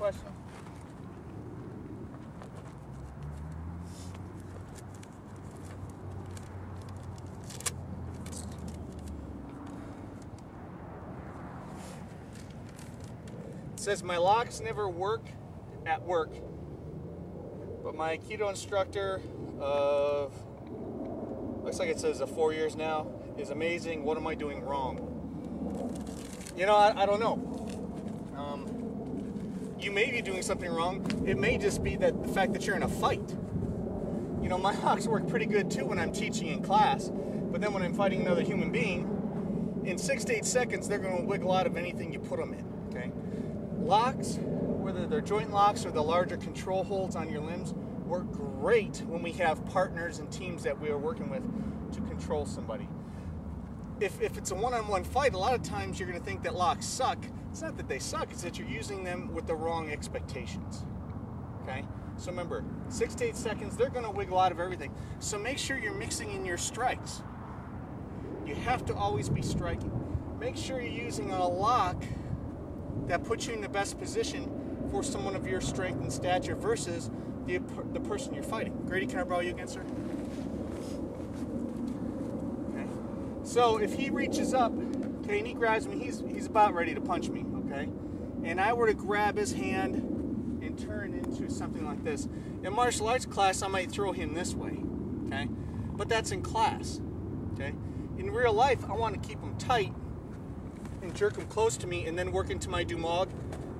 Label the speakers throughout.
Speaker 1: question? It says my locks never work at work, but my Aikido instructor of, looks like it says 4 years now, is amazing. What am I doing wrong? You know, I don't know. You may be doing something wrong. It may just be that the fact that you're in a fight. You know, my locks work pretty good too when I'm teaching in class, but then when I'm fighting another human being, in 6 to 8 seconds, they're going to wiggle out of anything you put them in, okay? Locks, whether they're joint locks or the larger control holds on your limbs, work great when we have partners and teams that we are working with to control somebody. If it's a one-on-one fight, a lot of times you're going to think that locks suck. It's not that they suck, it's that you're using them with the wrong expectations, okay? So remember, 6 to 8 seconds, they're going to wiggle out of everything. So make sure you're mixing in your strikes. You have to always be striking. Make sure you're using a lock that puts you in the best position for someone of your strength and stature versus the person you're fighting. Grady, can I borrow you again, sir? Okay. So if he reaches up, okay, and he grabs me, he's about ready to punch me, okay? And I were to grab his hand and turn into something like this. In martial arts class, I might throw him this way, okay? But that's in class, okay? In real life, I want to keep him tight and jerk him close to me and then work into my Dumog.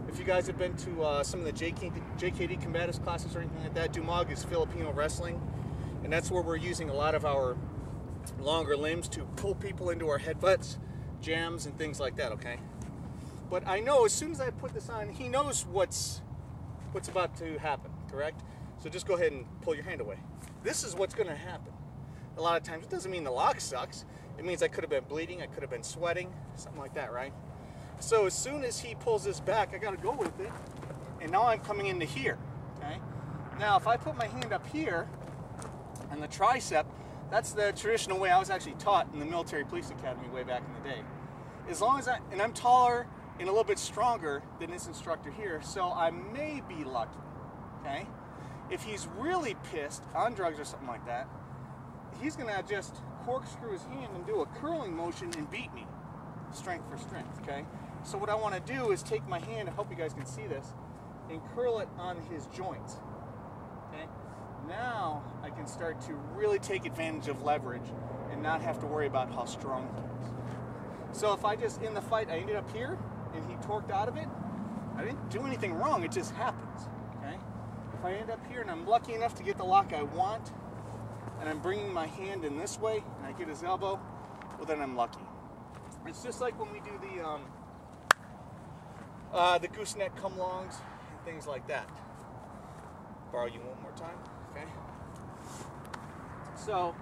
Speaker 1: If you guys have been to some of the JKD Combatives classes or anything like that, Dumog is Filipino wrestling, and that's where we're using a lot of our longer limbs to pull people into our headbutts, jams, and things like that, okay? But I know as soon as I put this on, he knows what's about to happen, correct? So just go ahead and pull your hand away. This is what's going to happen. A lot of times, it doesn't mean the lock sucks. It means I could have been bleeding, I could have been sweating, something like that, right? So as soon as he pulls this back, I got to go with it, and now I'm coming into here, okay? Now, if I put my hand up here, and the tricep, that's the traditional way I was actually taught in the Military Police Academy way back in the day. As long as and I'm taller and a little bit stronger than this instructor here, so I may be lucky, okay? If he's really pissed on drugs or something like that, he's gonna just corkscrew his hand and do a curling motion and beat me, strength for strength, okay? So what I wanna do is take my hand, I hope you guys can see this, and curl it on his joints, okay? Now I can start to really take advantage of leverage and not have to worry about how strong he is. So if I just, in the fight, I ended up here and he torqued out of it, I didn't do anything wrong, it just happens, okay? If I end up here and I'm lucky enough to get the lock I want, and I'm bringing my hand in this way, and I get his elbow, well then I'm lucky. It's just like when we do the gooseneck come-longs and things like that. Borrow you one more time, okay? So,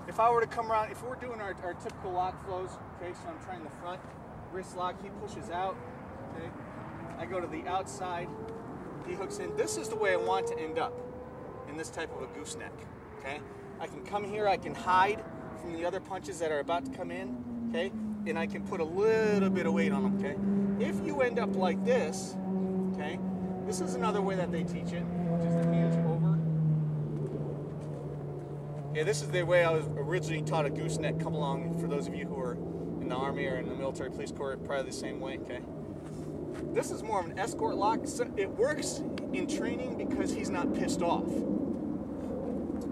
Speaker 1: if I were to come around, if we're doing our typical lock flows, okay, so I'm trying the front, wrist lock, he pushes out, okay? I go to the outside, he hooks in. This is the way I want to end up in this type of a gooseneck. Okay? I can come here, I can hide from the other punches that are about to come in, okay? And I can put a little bit of weight on them, okay? If you end up like this, okay, this is another way that they teach it, which is the hands over. Yeah, this is the way I was originally taught a gooseneck come along, for those of you who are in the Army or in the Military Police Corps, probably the same way, okay? This is more of an escort lock. So it works in training because he's not pissed off.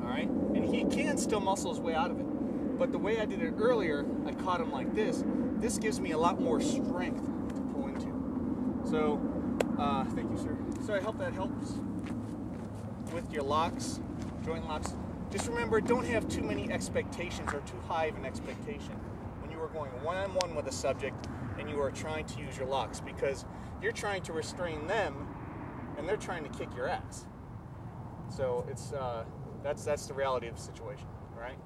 Speaker 1: Alright? And he can still muscle his way out of it. But the way I did it earlier, I caught him like this. This gives me a lot more strength to pull into. So, thank you, sir. So I hope that helps with your locks, joint locks. Just remember, don't have too many expectations or too high of an expectation when you are going one-on-one with a subject and you are trying to use your locks, because you're trying to restrain them and they're trying to kick your ass. So it's that's the reality of the situation, all right?